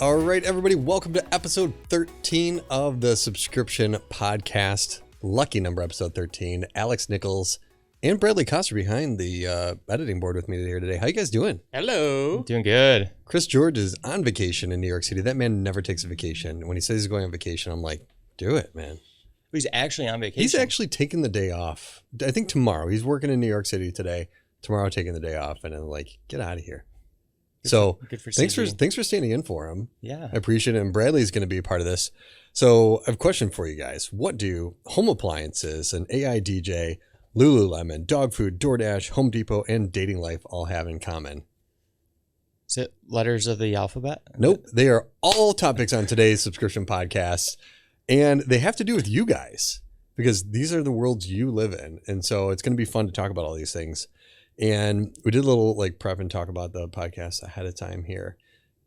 All right, everybody, welcome to episode 13 of the Subscription Podcast. Lucky number, episode 13. Alex Nichols and Bradley Coster behind the editing board with me here today. How you guys doing? Hello. Doing good. Chris George is on vacation in New York City. That man never takes a vacation. When he says he's going on vacation, I'm like, do it, man. He's actually on vacation. He's actually taking the day off. I think tomorrow. He's working in New York City today. Tomorrow, taking the day off, and then like, get out of here. Good for thanks CG. for standing in for him. Yeah. I appreciate it. And Bradley's going to be a part of this. So I have a question for you guys. What do home appliances and AI DJ, Lululemon, dog food, DoorDash, Home Depot, and dating life all have in common? Is it letters of the alphabet? Nope. They are all topics on today's subscription podcast. And they have to do with you guys because these are the worlds you live in. And so it's going to be fun to talk about all these things. And we did a little like prep and talk about the podcast ahead of time here.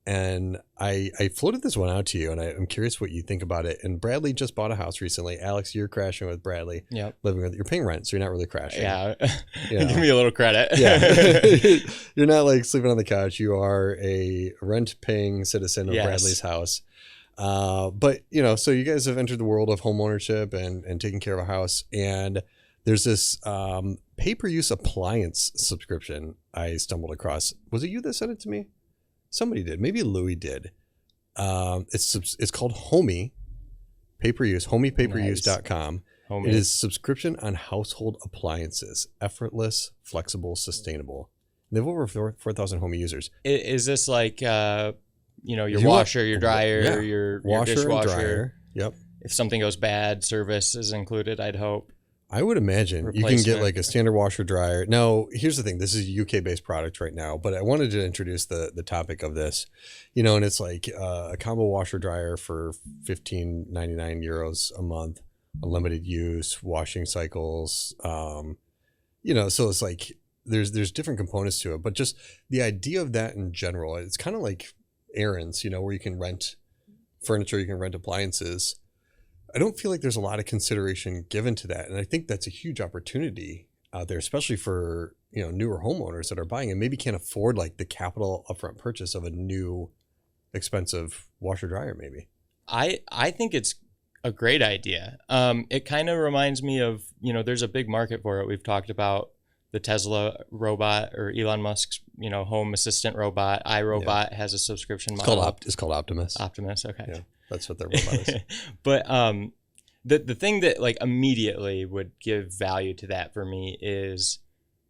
And I floated this one out to you, and I'm curious what you think about it. And Bradley just bought a house recently. Alex, you're crashing with Bradley. Yep. You're paying rent, so you're not really crashing. Yeah. You know. Give me a little credit. Yeah. You're not like sleeping on the couch. You are a rent-paying citizen of Yes. Bradley's house. But, you know, so you guys have entered the world of home ownership and taking care of a house. And there's this pay-per-use appliance subscription I stumbled across. Was it you that sent it to me? Somebody did. Maybe Louie did. It's called Homey pay-per-use, homeypayperuse.com. Homey. It is subscription on household appliances. Effortless, flexible, sustainable. And they have over 4,000 Homey users. Is this like, your You washer, want- your dryer, yeah. your Washer and dishwasher? dryer. Yep. If something goes bad, service is included, I'd hope. I would imagine you can get Replacement. like a standard washer dryer. Now, here's the thing. This is a UK based product right now, but I wanted to introduce the topic of this, and it's like a combo washer dryer for €15.99 a month, unlimited use, washing cycles. So it's like there's different components to it, but just the idea of that in general, it's kind of like errands, where you can rent furniture, you can rent appliances. I don't feel like there's a lot of consideration given to that. And I think that's a huge opportunity out there, especially for, newer homeowners that are buying and maybe can't afford like the capital upfront purchase of a new expensive washer dryer maybe. I think it's a great idea. It kind of reminds me of, there's a big market for it. We've talked about the Tesla robot or Elon Musk's, home assistant robot. iRobot has a subscription model. It's called Optimus. Optimus. Okay. Yeah, that's what their robot is. But the thing that like immediately would give value to that for me is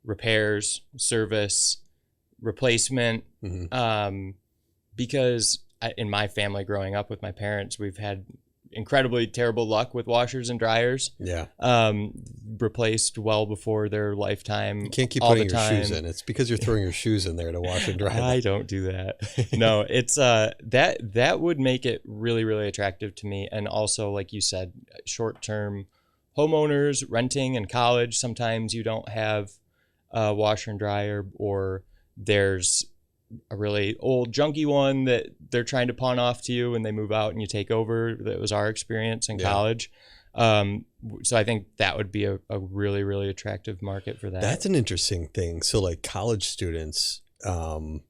repairs, service, replacement. Mm-hmm. Because in my family growing up with my parents, we've had incredibly terrible luck with washers and dryers. Yeah. Replaced well before their lifetime. You can't keep all putting the your time. shoes in. It's because you're throwing your shoes in there to wash and dry. I don't do that. No, it's that would make it really, really attractive to me. And also, like you said, short-term homeowners renting in college, sometimes you don't have a washer and dryer, or there's a really old junky one that they're trying to pawn off to you and they move out and you take over. That was our experience in college. So I think that would be a really, really attractive market for that. That's an interesting thing. So like college students, I hadn't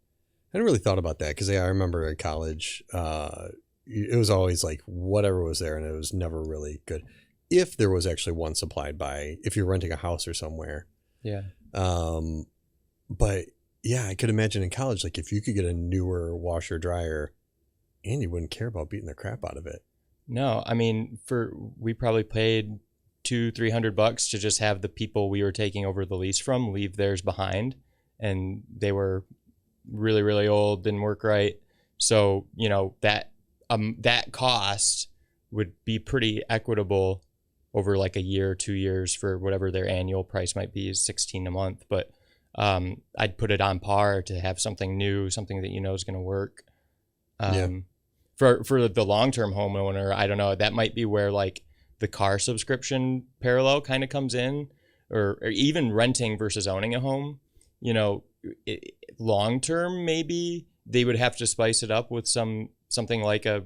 really thought about that because I remember at college, it was always like whatever was there and it was never really good. If there was actually one supplied by, if you're renting a house or somewhere. Yeah. But yeah, I could imagine in college, like if you could get a newer washer dryer and you wouldn't care about beating the crap out of it. No, I mean, we probably paid $200-300 to just have the people we were taking over the lease from leave theirs behind, and they were really, really old, didn't work right. So that cost would be pretty equitable over like a year or 2 years for whatever their annual price might be, is $16 a month. But I'd put it on par to have something new, something that is going to work. For the long-term homeowner, I don't know, that might be where like the car subscription parallel kind of comes in, or even renting versus owning a home. Long-term, maybe they would have to spice it up with something like a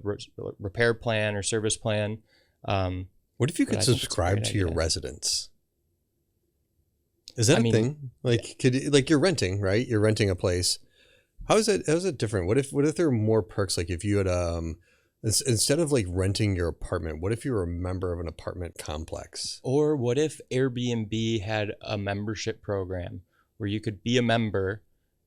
repair plan or service plan. What if you could subscribe to your residence? Is that a thing? Like, you're renting, right? You're renting a place. How is it different? What if there are more perks? Like if you had instead of like renting your apartment, what if you were a member of an apartment complex? Or what if Airbnb had a membership program where you could be a member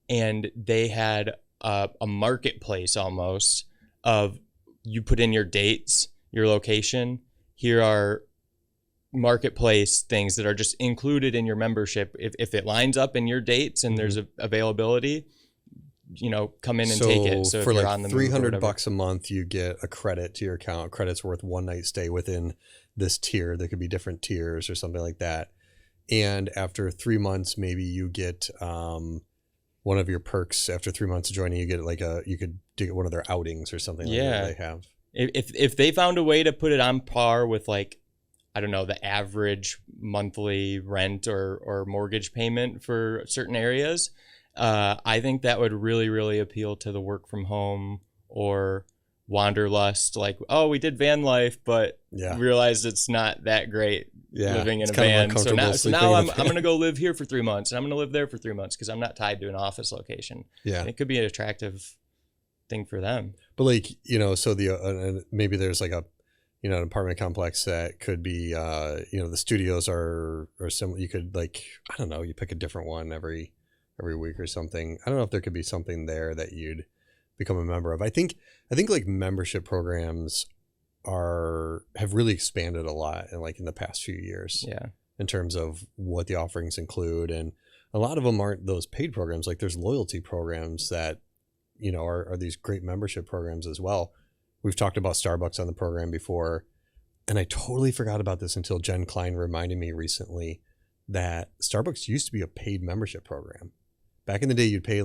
and they had a marketplace almost of you put in your dates, your location. Here are marketplace things that are just included in your membership. If it lines up in your dates and there's availability, come in and take it. So for if you're like on the move or whatever. $300 a month, you get a credit to your account. Credit's worth one night stay within this tier. There could be different tiers or something like that. And after 3 months, maybe you get one of your perks. After 3 months of joining, you get you could get one of their outings or something like that they have. If they found a way to put it on par with I don't know, the average monthly rent or mortgage payment for certain areas, I think that would really, really appeal to the work from home or wanderlust. Like, oh, we did van life, but realized it's not that great living in a van. So now I'm going to go live here for 3 months and I'm going to live there for 3 months because I'm not tied to an office location. Yeah. And it could be an attractive thing for them. But so maybe there's like an apartment complex that could be, the studios are similar. You could I don't know, you pick a different one every week or something. I don't know if there could be something there that you'd become a member of. I think like membership programs have really expanded a lot in the past few years. Yeah. In terms of what the offerings include. And a lot of them aren't those paid programs. Like there's loyalty programs that, are these great membership programs as well. We've talked about Starbucks on the program before, and I totally forgot about this until Jen Klein reminded me recently that Starbucks used to be a paid membership program. Back in the day, you'd pay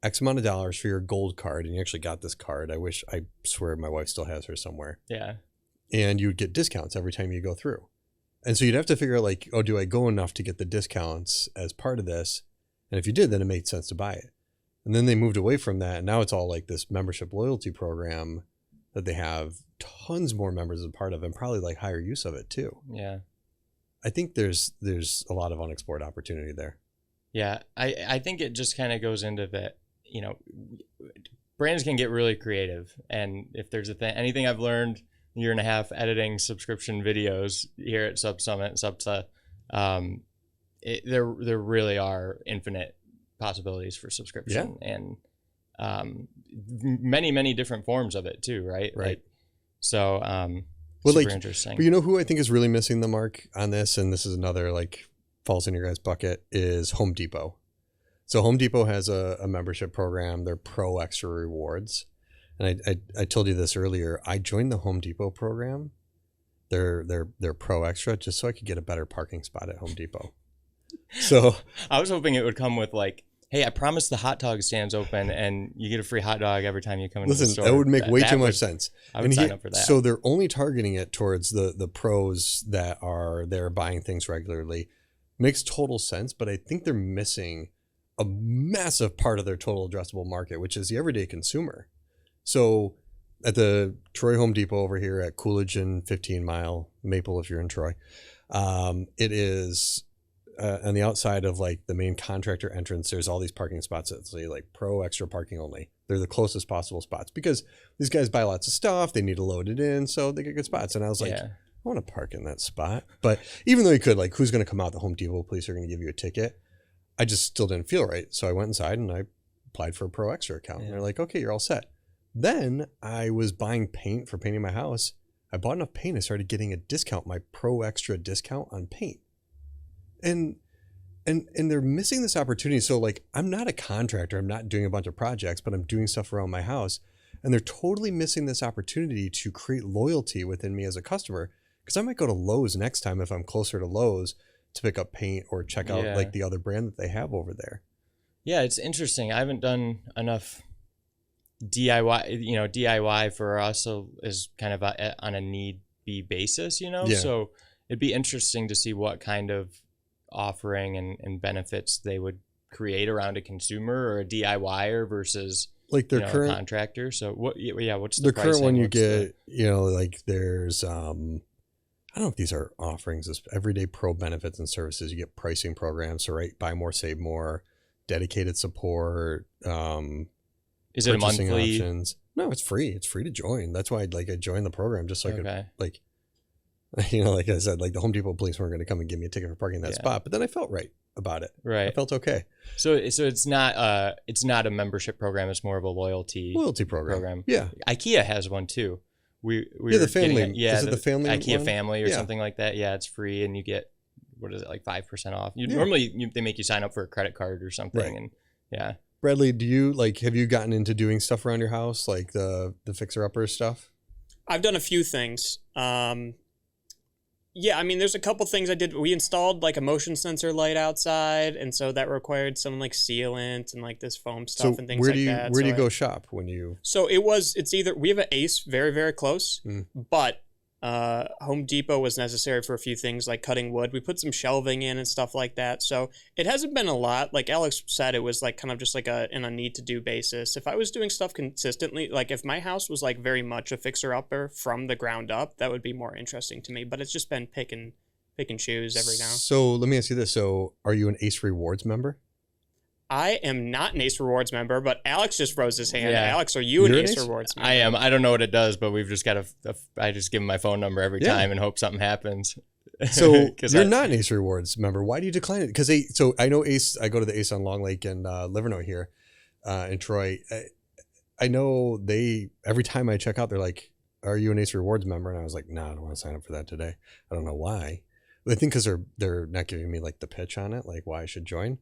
X amount of dollars for your gold card, and you actually got this card. I swear my wife still has her somewhere. Yeah. And you'd get discounts every time you go through. And so you'd have to figure out do I go enough to get the discounts as part of this? And if you did, then it made sense to buy it. And then they moved away from that. And now it's all this membership loyalty program that they have tons more members as a part of and probably higher use of it too. Yeah. I think there's a lot of unexplored opportunity there. Yeah. I think it just kind of goes into that, brands can get really creative. And if there's anything I've learned a year and a half editing subscription videos here at SubSummit, there really are infinite possibilities for subscription and many different forms of it too, right? Super interesting. But who I think is really missing the mark on this, and this is another falls in your guys' bucket, is Home Depot. So Home Depot has a membership program. They're Pro Extra Rewards, and I told you this earlier. I joined the Home Depot program. They're Pro Extra just so I could get a better parking spot at Home Depot. So I was hoping it would come with hey, I promise the hot dog stand's open and you get a free hot dog every time you come into the store. Listen, that would make way too much sense. I would sign up for that. So they're only targeting it towards the pros that are there buying things regularly. Makes total sense, but I think they're missing a massive part of their total addressable market, which is the everyday consumer. So at the Troy Home Depot over here at Coolidge and 15 Mile, Maple if you're in Troy, it is... on the outside of the main contractor entrance, there's all these parking spots that say Pro Extra parking only. They're the closest possible spots because these guys buy lots of stuff. They need to load it in, so they get good spots. And I was I want to park in that spot. But even though you could, who's going to come out? The Home Depot police are going to give you a ticket. I just still didn't feel right. So I went inside and I applied for a Pro Extra account. And they're like, okay, you're all set. Then I was buying paint for painting my house. I bought enough paint. I started getting a discount, my Pro Extra discount on paint. And they're missing this opportunity. So I'm not a contractor. I'm not doing a bunch of projects, but I'm doing stuff around my house. And they're totally missing this opportunity to create loyalty within me as a customer. Because I might go to Lowe's next time if I'm closer to Lowe's to pick up paint or check out the other brand that they have over there. Yeah, it's interesting. I haven't done enough DIY. DIY for us is kind of on a need be basis. So it'd be interesting to see what kind of offering and benefits they would create around a consumer or a DIYer versus their current contractor. So what's the current one you get? There's I don't know if these are offerings as everyday pro benefits and services. You get pricing programs, so buy more, save more. dedicated support, Is it a purchasing monthly? options. No, it's free. It's free to join. That's why I joined the program just so I could Okay. like, like I said, like the Home Depot police weren't going to come and give me a ticket for parking in that spot. But then I felt right about it. I Right. felt okay. So it's not a membership program. It's more of a loyalty Program. Yeah. IKEA has one too. We Yeah, the family. Is it the family IKEA one? family or Yeah. something like that? Yeah, it's free, and you get, what is it, like 5% off? Yeah. Normally they make you sign up for a credit card or something, Right. and yeah. Bradley, do you have you gotten into doing stuff around your house, like the fixer upper stuff? I've done a few things. Yeah, I mean, there's a couple things I did. We installed like a motion sensor light outside, and so that required some like sealant and like this foam stuff So and things where like do you that. where do So you go shop when you? So it's either we have an Ace very, very close, but Home Depot was necessary for a few things like cutting wood. We put some shelving in and stuff like that. So it hasn't been a lot. Like Alex said, it was like kind of just like in a need to do basis. If I was doing stuff consistently, like if my house was like very much a fixer upper from the ground up, that would be more interesting to me. But it's just been pick and choose every now. So let me ask you this: so are you an Ace Rewards member? I am not an Ace Rewards member, but Alex just rose his hand. Yeah. Alex, are you an You're an Ace Ace? Rewards member? I am. I don't know what it does, but we've just got I just give him my phone number every time and hope something happens. So you're not an Ace Rewards member. Why do you decline it? Because so I know Ace. I go to the Ace on Long Lake and Livernois here in Troy. I know every time I check out, they're like, "Are you an Ace Rewards member?" And I was like, "No, I don't want to sign up for that today." I don't know why. I think because they're not giving me like the pitch on it, like why I should join.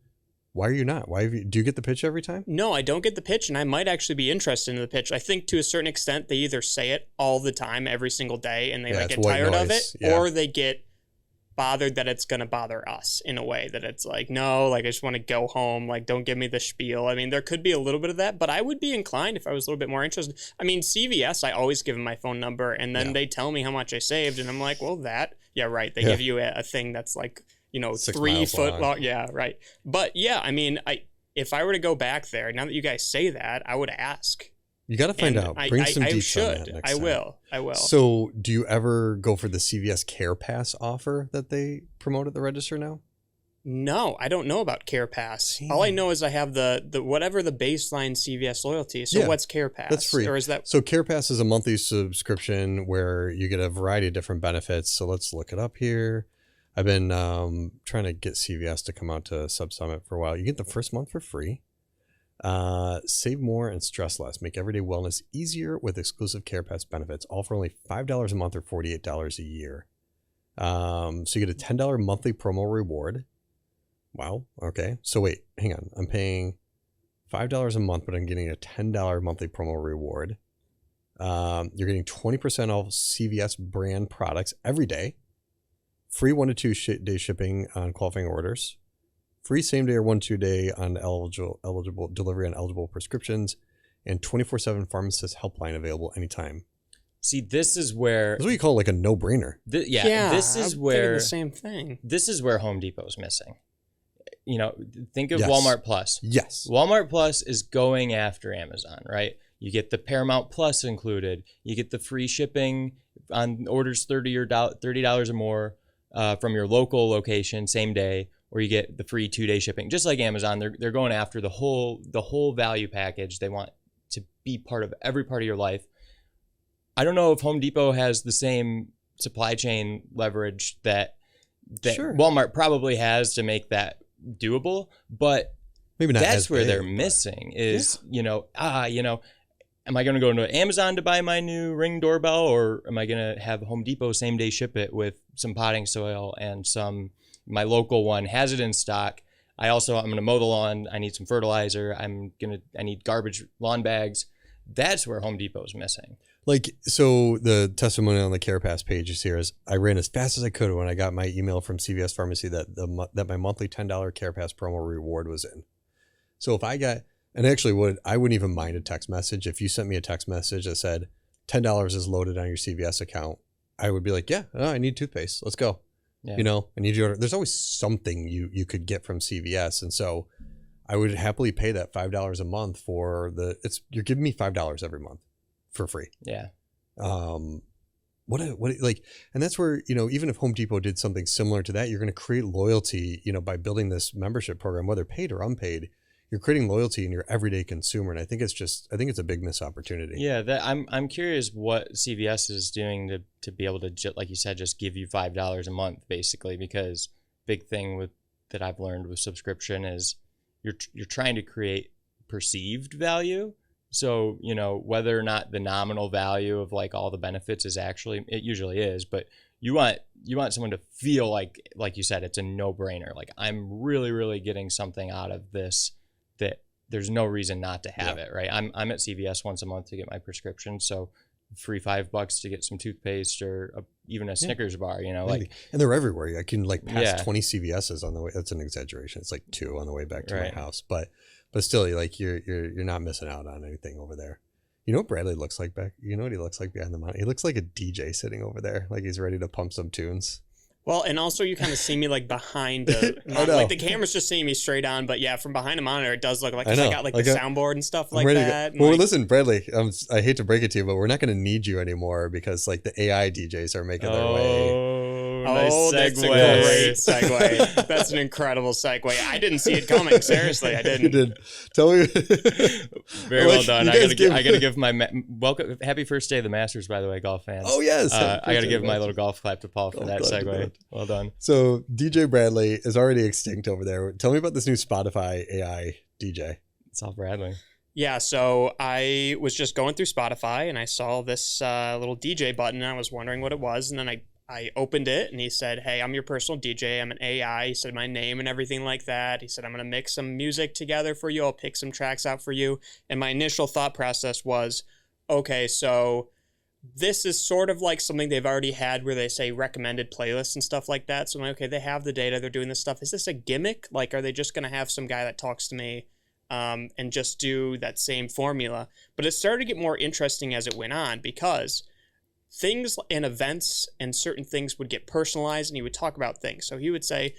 Why are you not? Do you get the pitch every time? No, I don't get the pitch, and I might actually be interested in the pitch. I think to a certain extent, they either say it all the time, every single day, and they like it's get white tired of it, noise. Yeah. or they get bothered that it's going to bother us in a way that it's like, no, like I just want to go home. Like, don't give me the spiel. I mean, there could be a little bit of that, but I would be inclined if I was a little bit more interested. I mean, CVS, I always give them my phone number, and then they tell me how much I saved, and I'm like, well, yeah, right. They give you a thing that's like, 6 3 miles foot long. long. Yeah, right. But yeah, I mean, if I were to go back there, now that you guys say that, I would ask. You got to find out. Bring some deets on that next time. I will. So do you ever go for the CVS Care Pass offer that they promote at the register now? No, I don't know about Care Pass. All I know is I have the whatever the baseline CVS loyalty. So what's Care Pass? That's free. Or is that? So Care Pass is a monthly subscription where you get a variety of different benefits. So let's look it up here. I've been trying to get CVS to come out to SubSummit for a while. You get the first month for free. Save more and stress less. Make everyday wellness easier with exclusive Care Pass benefits, all for only $5 a month or $48 a year. So you get a $10 monthly promo reward. Wow. Okay. So wait, hang on. I'm paying $5 a month, but I'm getting a $10 monthly promo reward. You're getting 20% off CVS brand products every day. Free 1 to 2 day shipping on qualifying orders. Free same day or 1 to 2 day on eligible delivery on eligible prescriptions, and 24/7 pharmacist helpline available anytime. See, this is where That's what you call like a no brainer. this is I'm where thinking the same thing. This is where Home Depot's missing. Think of Yes. Walmart Plus. Yes. Walmart Plus is going after Amazon, right? You get the Paramount Plus included. You get the free shipping on orders $30 or more from your local location same day, or you get the free 2-day shipping. Just like Amazon, they're going after the whole value package. They want to be part of every part of your life. I don't know if Home Depot has the same supply chain leverage that Sure. Walmart probably has to make that doable, but Maybe not. that's as where big, they're but- missing is, am I going to go to Amazon to buy my new Ring doorbell, or am I going to have Home Depot same day ship it with some potting soil and my local one has it in stock. I'm going to mow the lawn. I need some fertilizer. I need garbage lawn bags. That's where Home Depot's missing. So the testimony on the Care Pass page is here is I ran as fast as I could when I got my email from CVS Pharmacy that my monthly $10 Care Pass promo reward was in. So if I got, and actually I wouldn't even mind a text message. If you sent me a text message that said $10 is loaded on your CVS account, I would be like, yeah, I need toothpaste. Let's go. Yeah. I need you. There's always something you could get from CVS. And so I would happily pay that $5 a month for you're giving me $5 every month for free. Yeah. And that's where, even if Home Depot did something similar to that, you're going to create loyalty, by building this membership program, whether paid or unpaid. you're creating loyalty in your everyday consumer. And I think it's a big missed opportunity. Yeah, that I'm curious what CVS is doing to be able to, like you said, just give you $5 a month basically, because big thing that I've learned with subscription is you're trying to create perceived value. So, whether or not the nominal value of like all the benefits is actually, it usually is, but you want someone to feel like you said, it's a no-brainer. Like, I'm really, really getting something out of this that there's no reason not to have it, right? I'm at CVS once a month to get my prescription, so free $5 to get some toothpaste or even a Snickers bar, like. And they're everywhere. I can like pass 20 CVS's on the way. That's an exaggeration. It's like 2 on the way back to my house, but still, like you're not missing out on anything over there. You know what Bradley looks like back? You know what he looks like behind the monitor? He looks like a DJ sitting over there, like he's ready to pump some tunes. Well, and also you kind of see me like behind the monitor. Like the camera's just seeing me straight on, but yeah, from behind the monitor it does look like I got like the soundboard and stuff like that. Well, listen, Bradley, I hate to break it to you, but we're not going to need you anymore because like the AI DJs are making their way. Nice segue. That's a great segue. That's an incredible segue. I didn't see it coming. Seriously, I didn't. You did. Tell me. Very well done. I gotta give my welcome. Happy first day of the Masters, by the way, golf fans. Oh yes. I gotta give my little golf clap to Paul for that segue. Well done. So DJ Bradley is already extinct over there. Tell me about this new Spotify AI DJ. It's all Bradley. Yeah, so I was just going through Spotify and I saw this little DJ button and I was wondering what it was, and then I opened it and he said, "Hey, I'm your personal DJ. I'm an AI." He said my name and everything like that. He said, "I'm going to mix some music together for you. I'll pick some tracks out for you." And my initial thought process was, okay, so this is sort of like something they've already had where they say recommended playlists and stuff like that. So I'm like, okay, they have the data. They're doing this stuff. Is this a gimmick? Like, are they just going to have some guy that talks to me and just do that same formula? But it started to get more interesting as it went on because things and events and certain things would get personalized and he would talk about things. So he would say,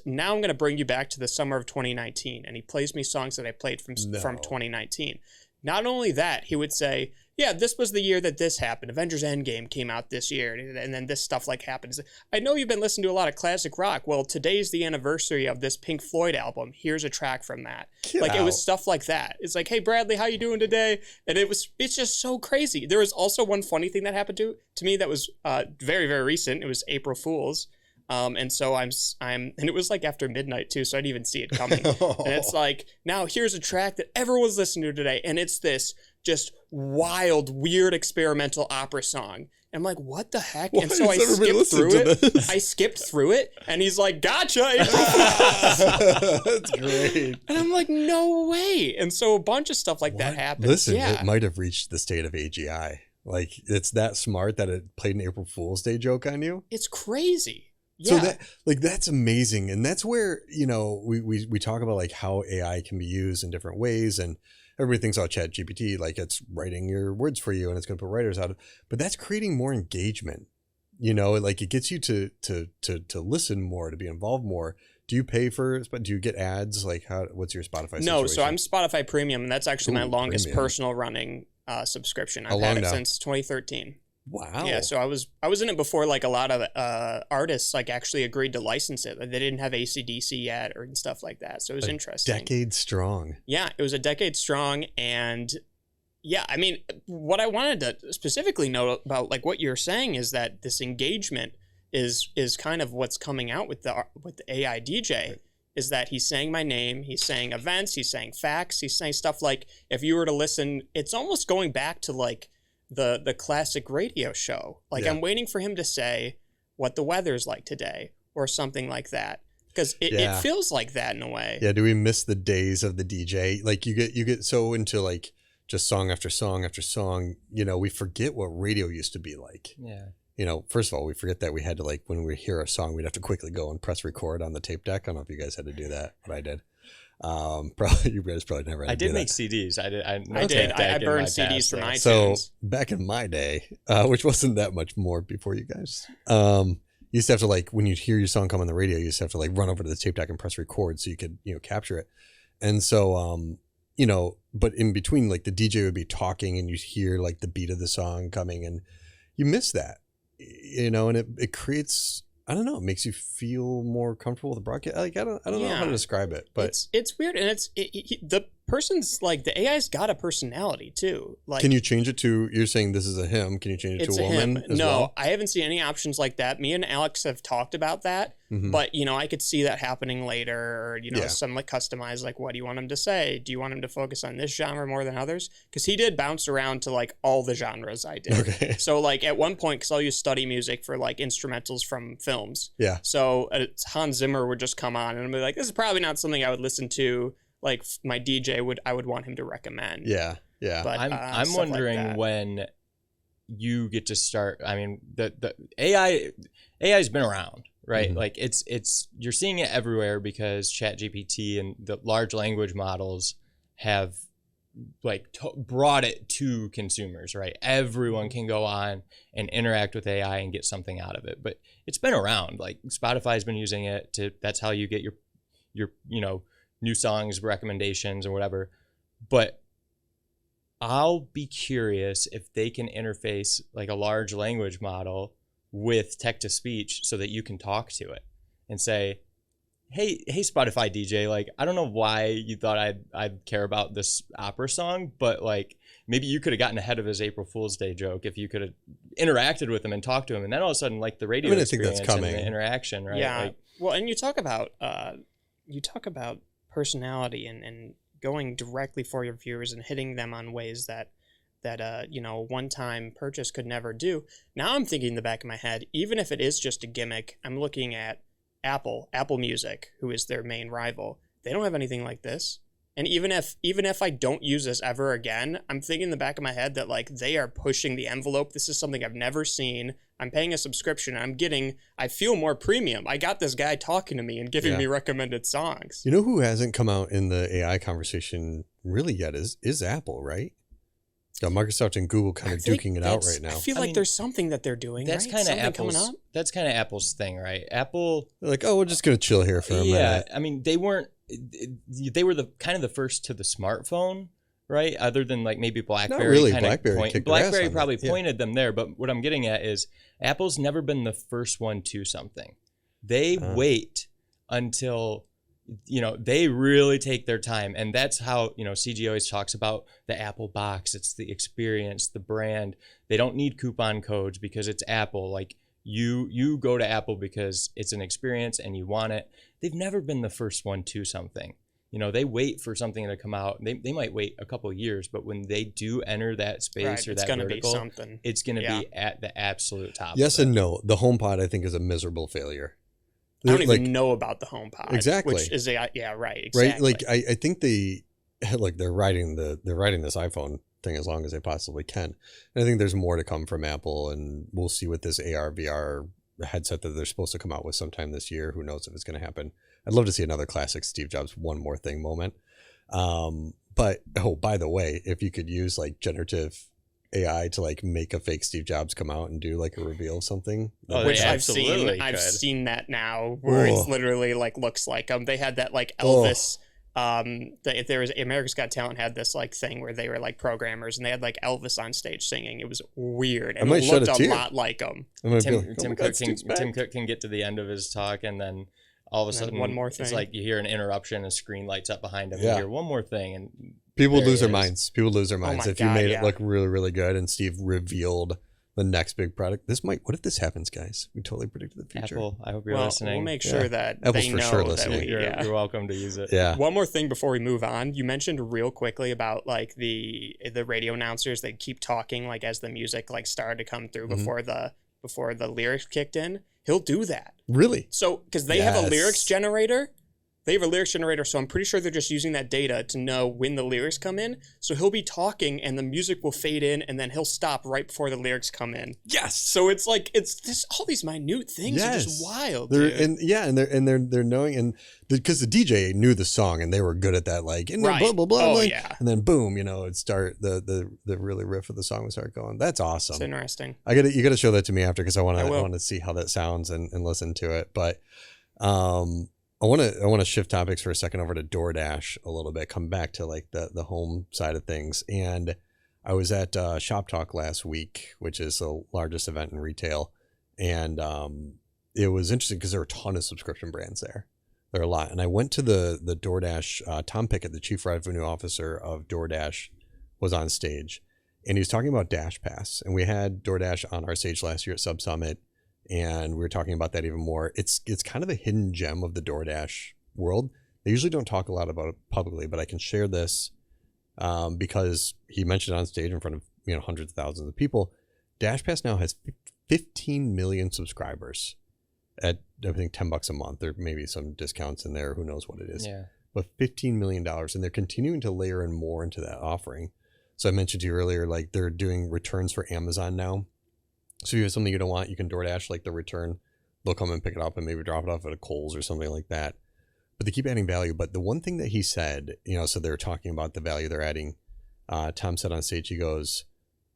now I'm going to bring you back to the summer of 2019. And he plays me songs that I played from 2019. Not only that, he would say, yeah, this was the year that this happened. Avengers Endgame came out this year, and then this stuff like happens. I know you've been listening to a lot of classic rock. Well, today's the anniversary of this Pink Floyd album. Here's a track from that. It was stuff like that. It's like, hey, Bradley, how you doing today? And it's just so crazy. There was also one funny thing that happened to me that was very, very recent. It was April Fool's. And so and it was like after midnight too, so I didn't even see it coming. And it's like, now here's a track that everyone's listening to today, and it's this just wild, weird experimental opera song. And I'm like, what the heck? Why and so I skipped through it. I skipped through it, and he's like, gotcha, April Fool's. That's great. And I'm like, no way. And so a bunch of stuff like that happened. Listen, it might have reached the state of AGI. Like, it's that smart that it played an April Fool's Day joke on you. It's crazy. Yeah. So that's amazing. And that's where, we talk about like how AI can be used in different ways, and everybody thinks, oh, Chat GPT, like it's writing your words for you and it's going to put writers out. But that's creating more engagement, like it gets you to listen more, to be involved more. Do you pay do you get ads? Like what's your Spotify situation? No, so I'm Spotify Premium, and that's actually my longest personal running subscription. I've had it since 2013. Wow. Yeah, so I was in it before like a lot of artists like actually agreed to license it. Like, they didn't have AC/DC yet or stuff like that. So it was interesting. Decade strong. Yeah, it was a decade strong. And yeah, I mean, what I wanted to specifically note about like what you're saying is that this engagement is kind of what's coming out with the AI DJ. Right. Is that he's saying my name, he's saying events, he's saying facts, he's saying stuff like, if you were to listen, it's almost going back to like the classic radio show. Like, I'm waiting for him to say what the weather's like today or something like that, because it feels like that in a way. Yeah. Do we miss the days of the DJ? Like you get so into like just song after song after song, we forget what radio used to be like. Yeah. First of all, we forget that we had to, like, when we hear a song, we'd have to quickly go and press record on the tape deck. I don't know if you guys had to do that, but I did. Probably you guys probably never had to do that. I did make CDs. I did. I burned CDs from iTunes. So back in my day, which wasn't that much more before you guys, you used to have to, like, when you'd hear your song come on the radio, you used to have to like run over to the tape deck and press record so you could, capture it. And so, but in between, like, the DJ would be talking and you'd hear like the beat of the song coming, and you miss that, and it creates I don't know. It makes you feel more comfortable with the broadcast. Like I don't know how to describe it, but it's weird, and the person's like the AI's got a personality too. Like, can you change it to? You're saying this is a him. Can you change it to a woman? As no, well? I haven't seen any options like that. Me and Alex have talked about that, but I could see that happening later, or some like customized, like, what do you want him to say? Do you want him to focus on this genre more than others? Because he did bounce around to like all the genres I did. Okay. So like at one point, because I'll use study music for like instrumentals from films. Yeah. So Hans Zimmer would just come on and I'd be like, this is probably not something I would listen to. Like my DJ I would want him to recommend. Yeah. But I'm wondering when you get to start. I mean, the AI's been around, right? Like it's you're seeing it everywhere because ChatGPT and the large language models have like brought it to consumers, right? Everyone can go on and interact with AI and get something out of it. But it's been around. Like Spotify's been using it that's how you get your new songs recommendations or whatever. But I'll be curious if they can interface like a large language model with text to speech so that you can talk to it and say, hey Spotify DJ, like I don't know why you thought I'd care about this opera song, but like maybe you could have gotten ahead of his April Fool's Day joke if you could have interacted with him and talked to him, and then all of a sudden like the radio experience, I think that's coming. And the interaction, right? Yeah. Like, well, and you talk about personality and going directly for your viewers and hitting them on ways that one-time purchase could never do. Now I'm thinking in the back of my head, even if it is just a gimmick, I'm looking at Apple Music, who is their main rival. They don't have anything like this. And even if I don't use this ever again, I'm thinking in the back of my head that like they are pushing the envelope. This is something I've never seen. I'm paying a subscription. I feel more premium. I got this guy talking to me and giving me recommended songs. You know who hasn't come out in the AI conversation really yet is Apple, right? Got Microsoft and Google kind of duking it out right now. I feel like there's something that they're doing. That's right? kind of Apple's. That's kind of Apple's thing, right? Apple. They're like, oh, we're just gonna chill here for a minute. Yeah, I mean, they were the kind of the first to the smartphone, right? Other than like maybe BlackBerry. Not really. BlackBerry probably pointed them there, but what I'm getting at is Apple's never been the first one to something. They wait until they really take their time, and that's how CG always talks about the Apple box. It's the experience, the brand. They don't need coupon codes because it's Apple. Like you go to Apple because it's an experience and you want it. They've never been the first one to something. They wait for something to come out. They might wait a couple of years, but when they do enter that space or that vertical, it's going to be at the absolute top. Yes and no. The HomePod, I think, is a miserable failure. I don't even know about the HomePod. Exactly. Which is right. Exactly. Right. Like I think they're riding this iPhone thing as long as they possibly can. And I think there's more to come from Apple, and we'll see what this AR VR headset that they're supposed to come out with sometime this year. Who knows if it's going to happen? I'd love to see another classic Steve Jobs one more thing moment. But by the way, if you could use like generative AI to like make a fake Steve Jobs come out and do like a reveal of something, which I've seen that now, where it's literally like looks like them. They had that like Elvis. There was America's Got Talent had this like thing where they were like programmers and they had like Elvis on stage singing. It was weird and it looked a lot like them. Tim Cook can get to the end of his talk and then all of a sudden one more thing. It's like you hear an interruption, a screen lights up behind him, and you hear one more thing, and people lose their minds. People lose their minds if you made it look really, really good and Steve revealed the next big product. What if this happens, guys? We totally predicted the future. Apple, I hope you're listening. We'll make sure that Apple's they for know sure that listening. You're welcome to use it. Yeah. One more thing before we move on. You mentioned real quickly about like the radio announcers. They keep talking like as the music like started to come through before the lyrics kicked in. He'll do that. Really? So, because they have a lyrics generator. They have a lyrics generator, so I'm pretty sure they're just using that data to know when the lyrics come in. So he'll be talking, and the music will fade in, and then he'll stop right before the lyrics come in. Yes. So it's like it's just all these minute things are just wild. They're knowing, and because the DJ knew the song, and they were good at that, like and blah blah blah, and then boom, it'd start the really riff of the song would start going. That's awesome. It's interesting. You got to show that to me after because I want to see how that sounds and listen to it, but. I want to shift topics for a second over to DoorDash a little bit, come back to like the home side of things. And I was at Shop Talk last week, which is the largest event in retail. And it was interesting because there were a ton of subscription brands there. There are a lot. And I went to the DoorDash, Tom Pickett, the chief revenue officer of DoorDash, was on stage. And he was talking about Dash Pass. And we had DoorDash on our stage last year at SubSummit. And we were talking about that even more. It's kind of a hidden gem of the DoorDash world. They usually don't talk a lot about it publicly, but I can share this because he mentioned it on stage in front of hundreds of thousands of people. Dash Pass now has 15 million subscribers at, I think, $10 a month. There may be some discounts in there. Who knows what it is. Yeah. But $15 million. And they're continuing to layer in more into that offering. So I mentioned to you earlier, like they're doing returns for Amazon now. So if you have something you don't want, you can DoorDash like the return. They'll come and pick it up and maybe drop it off at a Kohl's or something like that. But they keep adding value. But the one thing that he said, so they're talking about the value they're adding. Tom said on stage, he goes,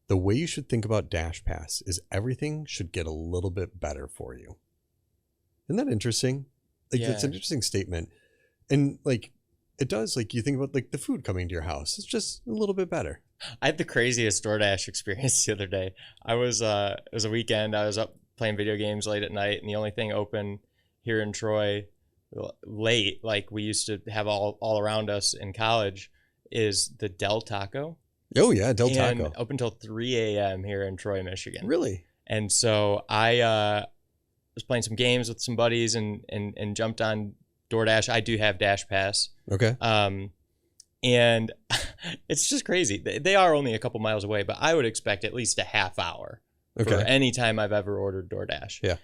the way you should think about Dash Pass is everything should get a little bit better for you. Isn't that interesting? Like, That's an interesting statement. And like, it does, like, you think about like the food coming to your house. It's just a little bit better. I had the craziest DoorDash experience the other day. It was a weekend. I was up playing video games late at night, and the only thing open here in Troy late, like we used to have all around us in college, is the Del Taco. Oh yeah, Del Taco. And up until 3 a.m. here in Troy, Michigan. Really? And so I was playing some games with some buddies and jumped on DoorDash. I do have Dash Pass. Okay. And it's just crazy. They are only a couple miles away, but I would expect at least a half hour for any time I've ever ordered DoorDash. Yeah.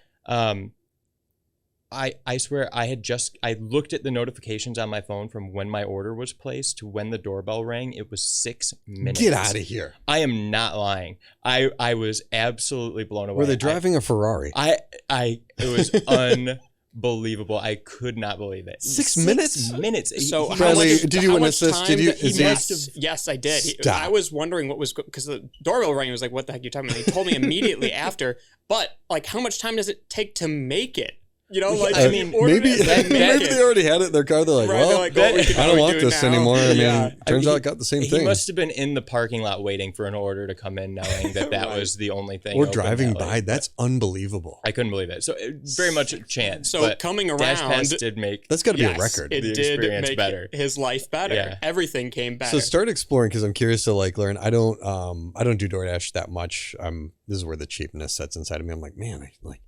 I swear I looked at the notifications on my phone from when my order was placed to when the doorbell rang. It was 6 minutes. Get out of here. I am not lying. I was absolutely blown away. Were they driving a Ferrari? It was unbelievable. I could not believe it. 6 minutes? 6 minutes. So Bradley, did you witness this? Yes, I did. I was wondering what was, because the doorbell rang. I was like, what the heck are you talking about? He told me immediately after, but like, how much time does it take to make it? I mean, maybe they already had it in their car. They're like, I don't want this anymore. I mean, turns out it got the same thing. He must have been in the parking lot waiting for an order to come in, knowing that was the only thing. Or driving by. That's unbelievable. I couldn't believe it. So very much a chance. So coming around, Dash Pass did make that's got to be a record. It did make better. His life better. Yeah. Everything came better. So start exploring, because I'm curious to like learn. I don't do DoorDash that much. This is where the cheapness sets inside of me. I'm like, man, I like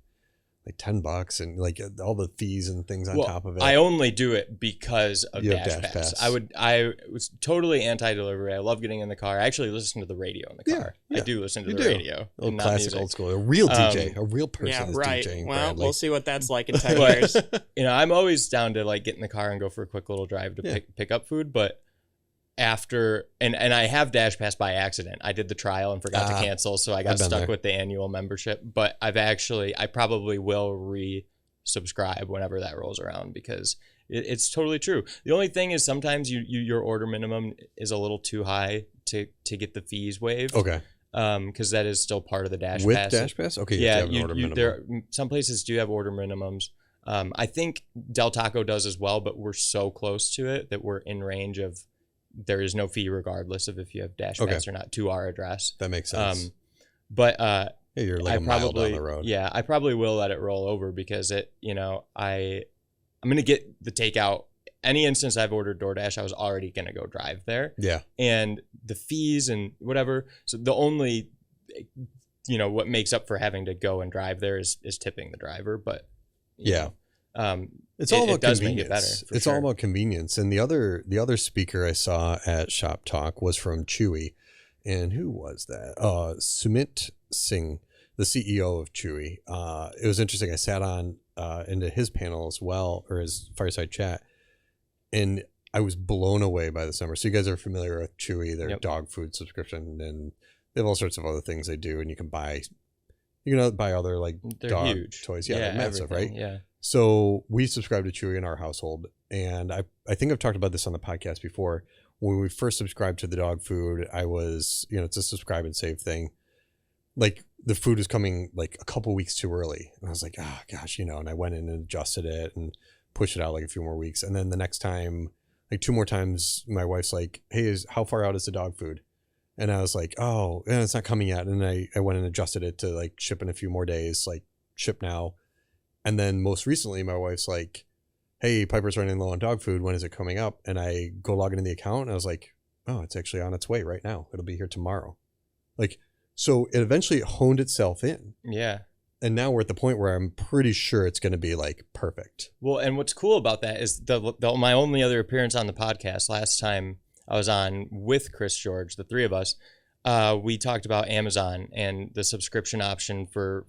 $10 and like all the fees and things on top of it. I only do it because of Dash Pass. I was totally anti-delivery. I love getting in the car. I actually listen to the radio in the car. Yeah. I do listen to the radio. Old classic, old school. A real DJ, a real person is DJing. Well, Bradley. We'll see what that's like in 10 years. I'm always down to like get in the car and go for a quick little drive to pick up food, but after and I have Dash Pass by accident. I did the trial and forgot to cancel, so I got stuck with the annual membership. But I probably will resubscribe whenever that rolls around, because it's totally true. The only thing is sometimes your order minimum is a little too high to get the fees waived. Okay. Because that is still part of the Dash Pass. With Dash Pass? Okay. Some places do have order minimums. I think Del Taco does as well, but we're so close to it that we're in range of. There is no fee regardless of if you have Dash Pass or not to our address. That makes sense. But you're like a mile down the road. Yeah, I probably will let it roll over, because I'm gonna get the takeout. Any instance I've ordered DoorDash, I was already gonna go drive there. Yeah. And the fees and whatever. So the only what makes up for having to go and drive there is tipping the driver. But it's all about does convenience. Make it better. It's all about convenience. And the other speaker I saw at Shop Talk was from Chewy. And who was that? Sumit Singh, the CEO of Chewy. It was interesting. I sat on into his panel as well, or his fireside chat, and I was blown away by this number. So you guys are familiar with Chewy, their dog food subscription, and they have all sorts of other things they do, and you can buy other like they're dog huge toys. Yeah, they're massive, right? Yeah. So we subscribe to Chewy in our household, and I think I've talked about this on the podcast before. When we first subscribed to the dog food, I was, it's a subscribe and save thing. Like the food was coming like a couple weeks too early, and I was like, oh gosh, and I went in and adjusted it and pushed it out like a few more weeks. And then the next time, like 2 more times, my wife's like, hey, how far out is the dog food? And I was like, oh, it's not coming yet. And I went and adjusted it to like ship in a few more days, like ship now. And then most recently, my wife's like, hey, Piper's running low on dog food. When is it coming up? And I go log into the account and I was like, oh, it's actually on its way right now. It'll be here tomorrow. Like, so it eventually honed itself in. Yeah. And now we're at the point where I'm pretty sure it's going to be like perfect. Well, and what's cool about that is my only other appearance on the podcast last time I was on with Chris George, the three of us, we talked about Amazon and the subscription option for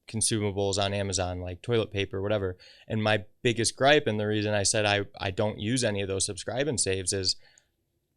consumables on Amazon, like toilet paper, whatever. And my biggest gripe, and the reason I said I don't use any of those subscribe and saves, is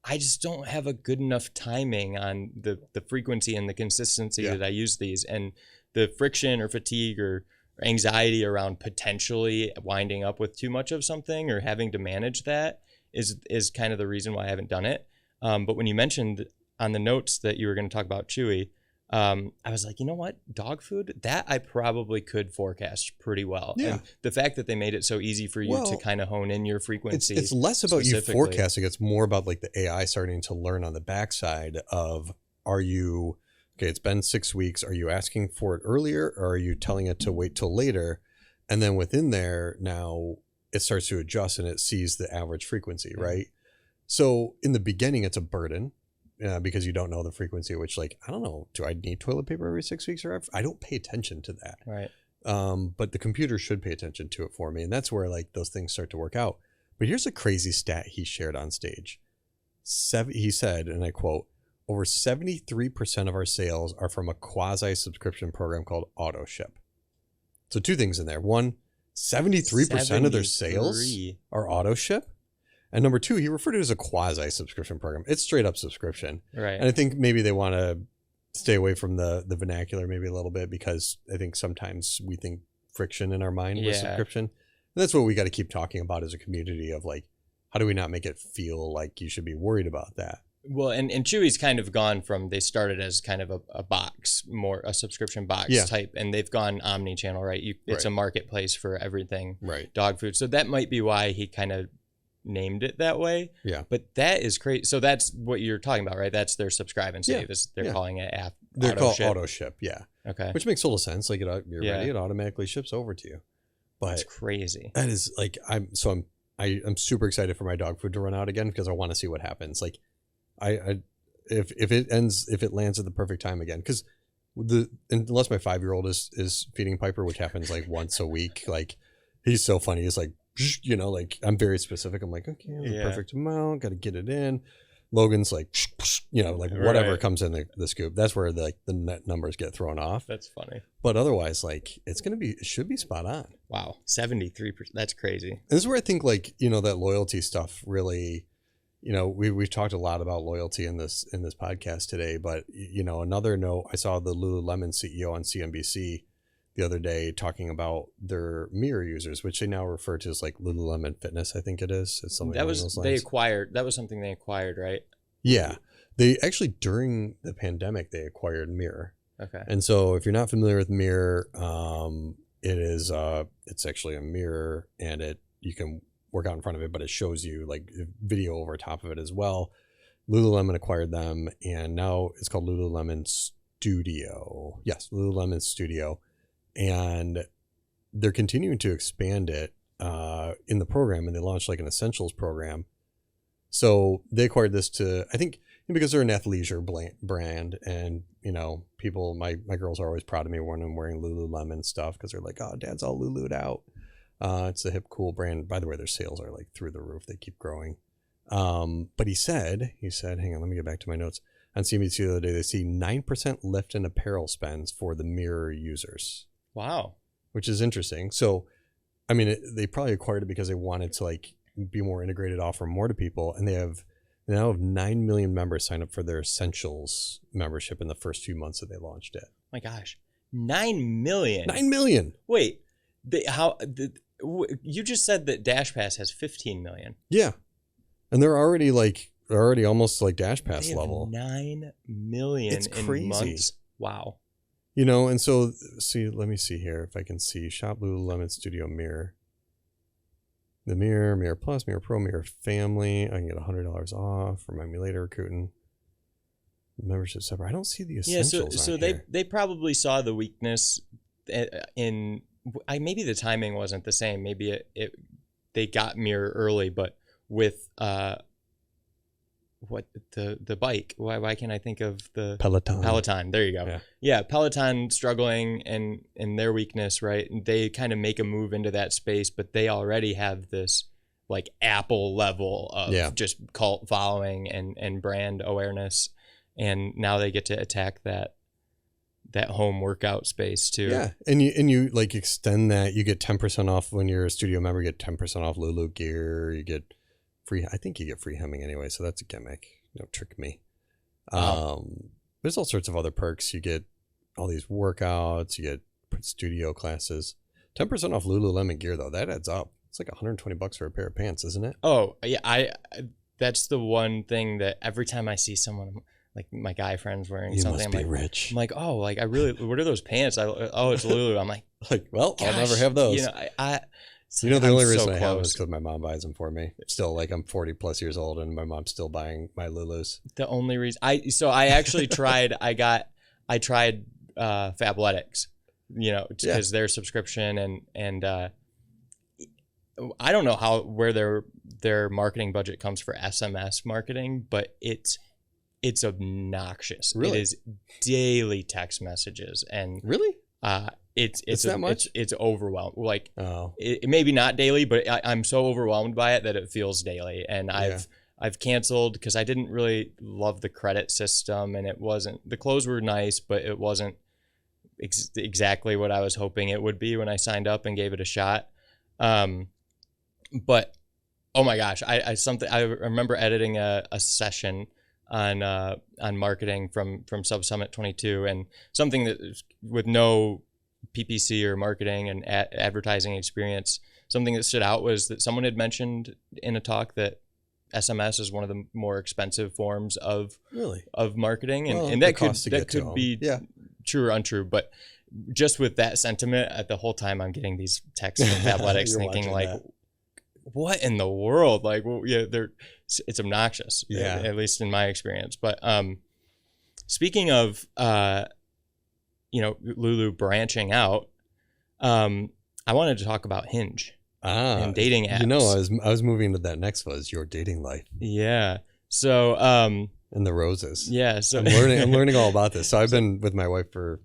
I just don't have a good enough timing on the frequency and the consistency that I use these. And the friction or fatigue or anxiety around potentially winding up with too much of something or having to manage that is kind of the reason why I haven't done it. But when you mentioned on the notes that you were going to talk about Chewy, I was like, you know what? Dog food, that I probably could forecast pretty well. Yeah. And the fact that they made it so easy for you to kind of hone in your frequency. It's less about you forecasting. It's more about like the AI starting to learn on the backside of, okay, it's been 6 weeks. Are you asking for it earlier or are you telling it to wait till later? And then within there, now it starts to adjust and it sees the average frequency, right? So in the beginning, it's a burden. Because you don't know the frequency, which like, I don't know, do I need toilet paper every 6 weeks or I don't pay attention to that. Right. But the computer should pay attention to it for me. And that's where like those things start to work out. But here's a crazy stat he shared on stage. He said, and I quote, over 73% of our sales are from a quasi subscription program called AutoShip. So two things in there. One, 73% of their sales are AutoShip. And number two, he referred to it as a quasi subscription program. It's straight up subscription. Right. And I think maybe they want to stay away from the vernacular maybe a little bit, because I think sometimes we think friction in our mind with subscription. And that's what we got to keep talking about as a community of like, how do we not make it feel like you should be worried about that? Well, and Chewy's kind of gone from, they started as kind of a box, more a subscription box type, and they've gone omni-channel, right? It's a marketplace for everything, dog food. So that might be why he kind of named it that way. Yeah. But that is crazy. So that's what you're talking about, right? That's their subscribe and save. They're calling it app. They're called AutoShip. Yeah. Okay. Which makes total sense. Like you're ready, it automatically ships over to you. But that's crazy. That is like, I'm I'm super excited for my dog food to run out again because I want to see what happens. Like, if it lands at the perfect time again, because unless my 5-year-old is feeding Piper, which happens like once a week, like he's so funny. He's like, you know, like I'm very specific. I'm like, okay, the perfect amount, got to get it in. Logan's like, you know, like whatever comes in the scoop. That's where the net numbers get thrown off. That's funny. But otherwise, like it should be spot on. Wow, 73%. That's crazy. And this is where I think like, you know, that loyalty stuff really, you know, we've talked a lot about loyalty in this podcast today. But you know, another note, I saw the Lululemon CEO on CNBC the other day talking about their mirror users, which they now refer to as like Lululemon Fitness. I think it is. It's something that was That was something they acquired, right? Yeah, they actually during the pandemic they acquired Mirror. Okay. And so if you're not familiar with Mirror, it's actually a mirror, and you can work out in front of it, but it shows you like video over top of it as well. Lululemon acquired them, and now it's called Lululemon Studio. Yes, Lululemon Studio. And they're continuing to expand it in the program, and they launched like an essentials program. So they acquired this I think because they're an athleisure brand, and you know, people, my girls are always proud of me when I'm wearing Lululemon stuff because they're like, oh, Dad's all Lulu'd out. It's a hip, cool brand. By the way, their sales are like through the roof. They keep growing. But he said, hang on, let me get back to my notes. On CNBC the other day, they see 9% lift in apparel spends for the Mirror users. Wow. Which is interesting. So, I mean, they probably acquired it because they wanted to like be more integrated, offer more to people. And they now have 9 million members sign up for their Essentials membership in the first few months that they launched it. My gosh. 9 million. 9 million. Wait, you just said that DashPass has 15 million. Yeah. And they're already almost like DashPass level. 9 million. It's crazy. In months. Wow. You know, and so let me see here if I can see Shop Lululemon Studio Mirror. The Mirror Plus, Mirror Pro, Mirror Family. I can get $100 off. Remind me later, Kooten. Membership separate. I don't see the essentials. Yeah, so they probably saw the weakness in maybe the timing wasn't the same. Maybe they got me early, but with what the bike? Why can't I think of the Peloton? There you go. Yeah, Peloton struggling and their weakness, right? And they kind of make a move into that space, but they already have this like Apple level of just cult following and brand awareness, and now they get to attack that home workout space too. Yeah, and you like extend that. You get 10% off when you're a studio member. You get 10% off Lulu gear. You get free. I think you get free hemming anyway, so that's a gimmick. Don't trick me. There's all sorts of other perks. You get all these workouts. You get studio classes. 10% off Lululemon gear though. That adds up. It's like $120 for a pair of pants, isn't it? Oh yeah, that's the one thing that every time I see someone like my guy friends wearing something, I'm like, rich. I'm like, oh, like I really, what are those pants? It's Lulu. I'm like, well, gosh, I'll never have those. The only reason I have them is because my mom buys them for me. Still, like I'm 40 plus years old and my mom's still buying my Lulus. The only reason I actually tried, I tried Fabletics, because their subscription and I don't know where their marketing budget comes for SMS marketing, but it's obnoxious. Really? It is daily text messages and really, it's that much. It's overwhelmed. Like, it maybe not daily, but I'm so overwhelmed by it that it feels daily. And I've canceled because I didn't really love the credit system, and the clothes were nice, but it wasn't exactly what I was hoping it would be when I signed up and gave it a shot. But oh my gosh, I remember editing a session on marketing from SubSummit 22, and something that with no PPC or marketing and advertising experience, something that stood out was that someone had mentioned in a talk that SMS is one of the more expensive forms of marketing, and that could be true or untrue, but just with that sentiment, at the whole time I'm getting these texts from Athletics thinking like, what in the world? Like, well, yeah, it's obnoxious, at least in my experience. But speaking of, Lulu branching out, I wanted to talk about Hinge and dating apps. I was moving to that next was your dating life. Yeah. So, and the roses. Yeah. So I'm learning all about this. So I've been with my wife for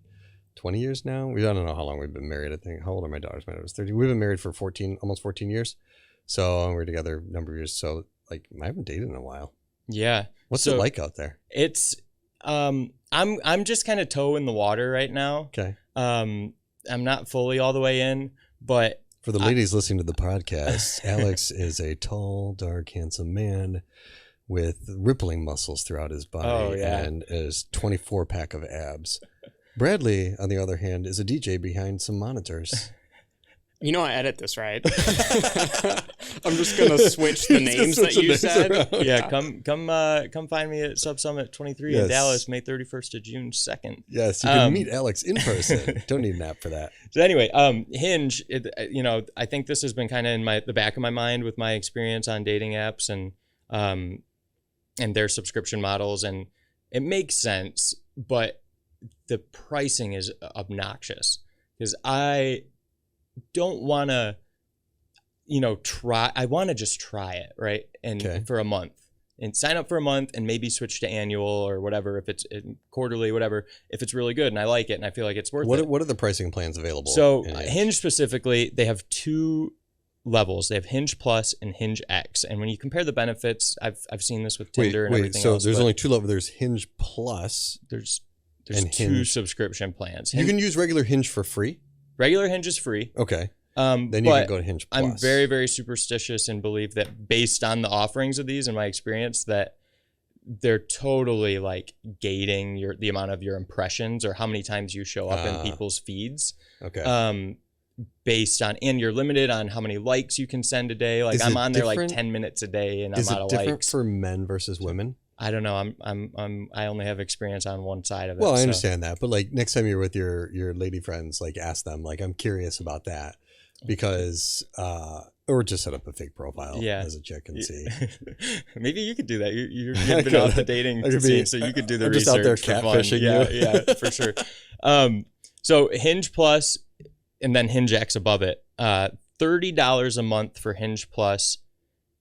20 years now. We don't know how long we've been married. I think, how old are my daughters? My daughter's 30. We've been married for almost 14 years. So we're together a number of years. So like I haven't dated in a while. Yeah. What's it like out there? It's I'm just kind of toe in the water right now. Okay. I'm not fully all the way in, but for the ladies listening to the podcast, Alex is a tall, dark, handsome man with rippling muscles throughout his body and is 24-pack of abs. Bradley, on the other hand, is a DJ behind some monitors. I edit this, right? I'm just gonna switch the names that you said. Around. Yeah, come find me at SubSummit 23 in Dallas, May 31st to June 2nd. Yes, you can meet Alex in person. Don't need an app for that. So anyway, Hinge. I think this has been kind of in the back of my mind with my experience on dating apps and their subscription models, and it makes sense, but the pricing is obnoxious because I don't want to, try. I want to just try it, right? And for a month and sign up for a month and maybe switch to annual or whatever, if it's quarterly, whatever, if it's really good and I like it and I feel like it's worth it. What are the pricing plans available? So Hinge specifically, they have two levels. They have Hinge Plus and Hinge X. And when you compare the benefits, I've seen this with Tinder and everything else. So there's only two levels. There's Hinge Plus. There's two subscription plans. You can use regular Hinge for free? Regular Hinge is free. Okay. Then you can go to Hinge Plus. I'm very, very superstitious and believe that based on the offerings of these and my experience that they're totally like gating the amount of your impressions or how many times you show up in people's feeds. Okay. Based on, and you're limited on how many likes you can send a day. Like I'm on there like 10 minutes a day and I'm out of likes. Is it different for men versus women? I don't know. I only have experience on one side of it. Well, I understand that, but like next time you're with your lady friends, like ask them, like I'm curious about that because, or just set up a fake profile as a chick and see. Maybe you could do that. You've been off the dating scene, so you could do the research. Just out there catfishing you. Yeah, for sure. So Hinge Plus and then Hinge X above it. $30 a month for Hinge Plus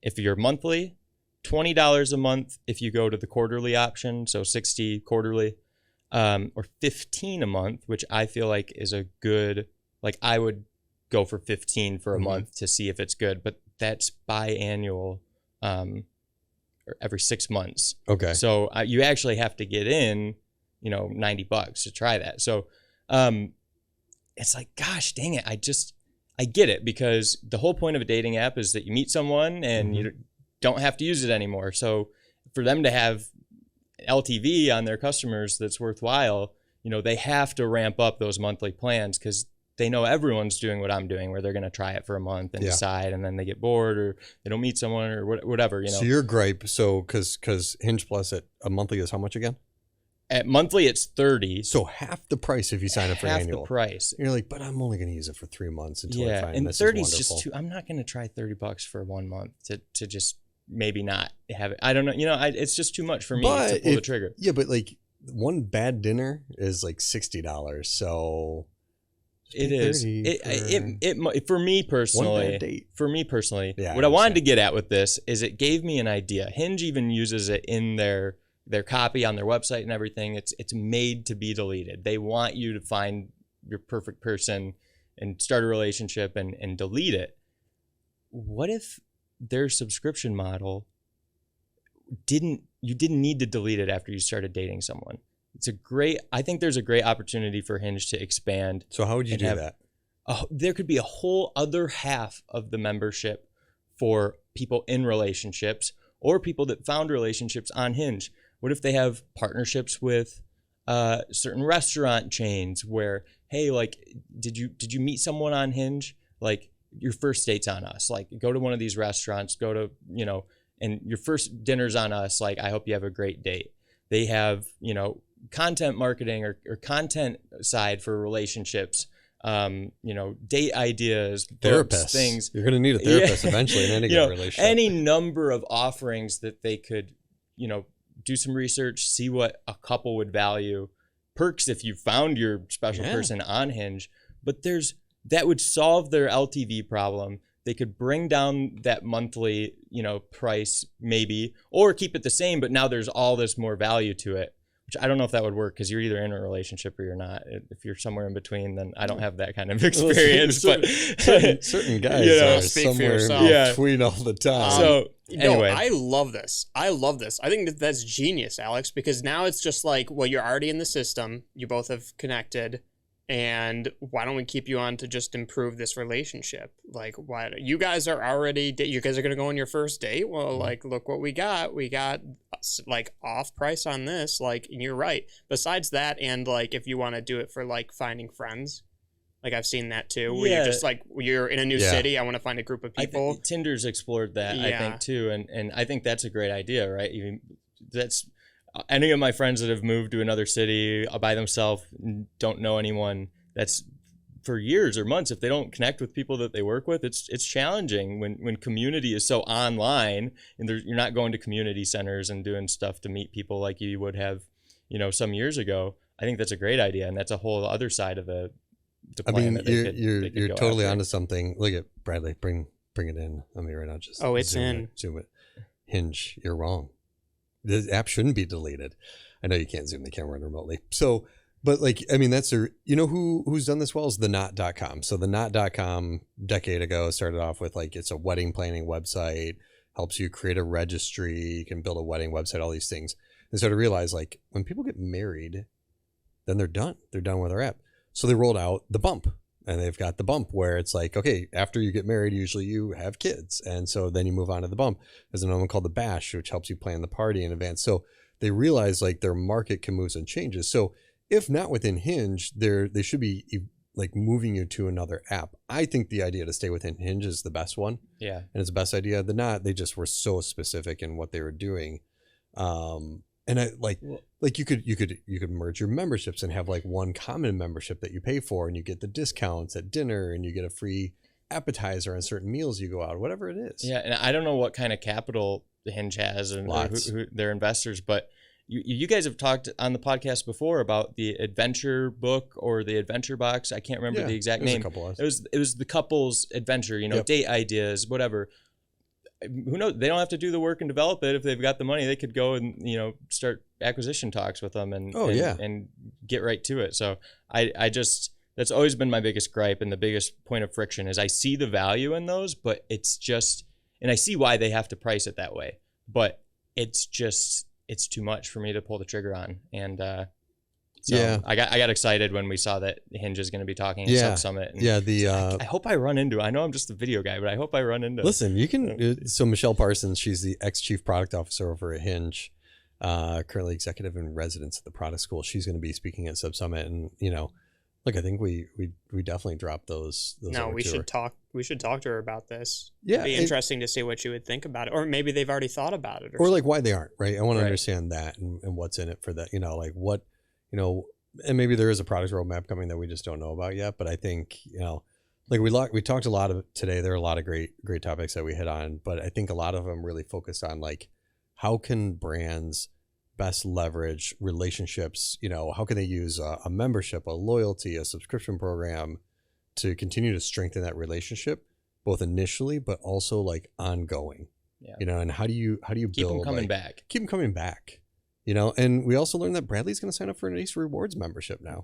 if you're monthly, $20 a month if you go to the quarterly option, so 60 quarterly, or $15 a month, which I feel like is a good, like I would go for 15 for a month to see if it's good, but that's biannual, or every 6 months. Okay. So you actually have to get in, $90 to try that. So it's like, gosh, dang it. I get it, because the whole point of a dating app is that you meet someone and you don't have to use it anymore. So for them to have LTV on their customers that's worthwhile, they have to ramp up those monthly plans, because they know everyone's doing what I'm doing, where they're going to try it for a month and decide, and then they get bored or they don't meet someone or whatever, So your gripe, because Hinge Plus at a monthly is how much again? At monthly, it's 30. So half the price if you sign up for annual. Half the price. You're like, but I'm only going to use it for 3 months until I find and this 30 is is just wonderful. too. I'm not going to try $30 for 1 month to just maybe not have it. I don't know. It's just too much for me to pull the trigger. Yeah, but like one bad dinner is like $60. So it is. It for me personally. One bad date. For me personally, Yeah, what I wanted to get at with this is it gave me an idea. Hinge even uses it in their copy on their website and everything. It's made to be deleted. They want you to find your perfect person and start a relationship and delete it. What if their subscription model you didn't need to delete it after you started dating someone? I think there's a great opportunity for Hinge to expand. So how would you do that? There could be a whole other half of the membership for people in relationships or people that found relationships on Hinge. What if they have partnerships with certain restaurant chains where, hey, like, did you meet someone on Hinge? Like, your first date's on us. Like, go to one of these restaurants, go to, and your first dinner's on us. Like, I hope you have a great date. They have, content marketing or content side for relationships, date ideas, therapists, things. You're going to need a therapist eventually in any relationship. Any number of offerings that they could, do some research, see what a couple would value, perks if you found your special person on Hinge. But that would solve their LTV problem. They could bring down that monthly, price maybe, or keep it the same, but now there's all this more value to it, which I don't know if that would work, because you're either in a relationship or you're not. If you're somewhere in between, then I don't have that kind of experience. certain guys are somewhere in between all the time. So anyway, I love this. I think that's genius, Alex, because now it's just like, well, you're already in the system. You both have connected. And why don't we keep you on to just improve this relationship? Like, why you guys are already, you guys are going to go on your first date. Well, like, look what we got. We got like off price on this. Like, and you're right. Besides that, and like, if you want to do it for like finding friends, like I've seen that too, where you're just like, you're in a new city. I want to find a group of people. Tinder's explored that, I think, too. And I think that's a great idea, right? That's any of my friends that have moved to another city by themselves, don't know anyone, that's for years or months, if they don't connect with people that they work with, it's challenging when community is so online and you're not going to community centers and doing stuff to meet people like you would have, some years ago. I think that's a great idea, and that's a whole other side of the plan. You're totally onto something. Look at Bradley, bring it in. I mean, right now, just it's zoom it. Hinge, you're wrong. The app shouldn't be deleted. I know you can't zoom the camera in remotely. So, but like, I mean, that's who's done this well is the knot.com. So the knot.com decade ago started off with like, it's a wedding planning website, helps you create a registry. You can build a wedding website, all these things. They started to realize like when people get married, then they're done. They're done with their app. So they rolled out the bump. And they've got the bump where it's like, okay, after you get married, usually you have kids. And so then you move on to the bump. There's another one called the bash, which helps you plan the party in advance. So they realize like their market can move and changes. So if not within Hinge, they should be like moving you to another app. I think the idea to stay within Hinge is the best one. Yeah. And it's the best idea. The Knot, they just were so specific in what they were doing. And I like you could merge your memberships and have like one common membership that you pay for, and you get the discounts at dinner, and you get a free appetizer on certain meals you go out, whatever it is. Yeah, and I don't know what kind of capital Hinge has and who their investors, but you guys have talked on the podcast before about the adventure book or the adventure box. I can't remember the exact name. It was the couple's adventure, date ideas, whatever. Who knows? They don't have to do the work and develop it. If they've got the money, they could go and start acquisition talks with them and get right to it. So I just, that's always been my biggest gripe and the biggest point of friction is I see the value in those, but it's just, and I see why they have to price it that way, but it's too much for me to pull the trigger on. And so I got excited when we saw that Hinge is going to be talking at SubSummit. And I hope I run into, I know I'm just a video guy, but I hope I run into. Listen, you can, so Michelle Parsons, she's the ex-chief product officer over at Hinge, currently executive in residence at the product school. She's going to be speaking at SubSummit, and look, I think we definitely dropped those. No, we should talk. We should talk to her about this. Yeah, it'd be interesting to see what she would think about it, or maybe they've already thought about it, or like why they aren't. Right, I want to understand that and what's in it for that. Like what, and maybe there is a product roadmap coming that we just don't know about yet. But I think like we talked a lot of today. There are a lot of great topics that we hit on, but I think a lot of them really focused on like how can brands best leverage relationships, how can they use a membership, a loyalty, a subscription program to continue to strengthen that relationship, both initially, but also like ongoing, and how do you build, keep them coming back, and we also learned that Bradley's going to sign up for an Ace Rewards membership now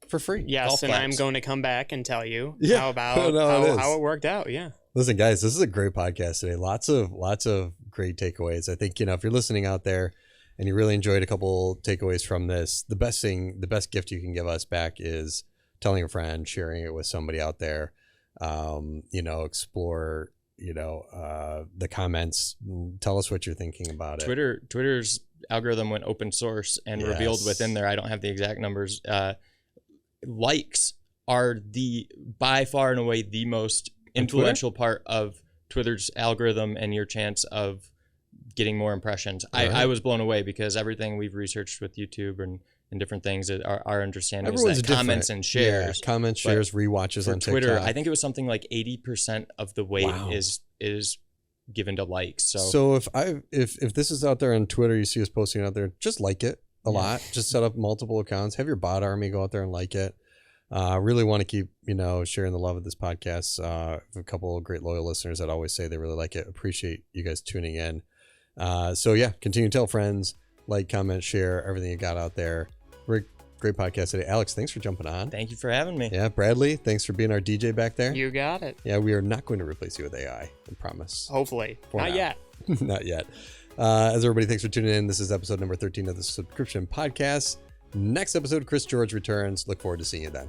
for free. Yes. And I'm going to come back and tell you how it worked out. Yeah. Listen, guys, this is a great podcast today. Lots of great takeaways. I think, if you're listening out there, and you really enjoyed a couple takeaways from this, the best gift you can give us back is telling a friend, sharing it with somebody out there. Explore, the comments. Tell us what you're thinking about it. Twitter's algorithm went open source and revealed within there, I don't have the exact numbers, likes are by far and away the most influential part of Twitter's algorithm and your chance of getting more impressions. Right. I was blown away because everything we've researched with YouTube and different things, our understanding is that comments and shares. Yeah, comments, shares, rewatches on Twitter. TikTok. I think it was something like 80% of the weight is given to likes. So if this is out there on Twitter, you see us posting out there, just like it a lot. Just set up multiple accounts. Have your bot army go out there and like it. Really want to keep, sharing the love of this podcast. A couple of great loyal listeners that always say they really like it. Appreciate you guys tuning in. Continue to tell friends, like, comment, share everything you got out there. Great podcast today. Alex, thanks for jumping on. Thank you for having me. Yeah, Bradley, thanks for being our DJ back there. You got it. Yeah, we are not going to replace you with AI, I promise. Hopefully. Not yet. Not yet. As everybody, thanks for tuning in. This is episode number 13 of the Subscription Podcast. Next episode, Chris George returns. Look forward to seeing you then.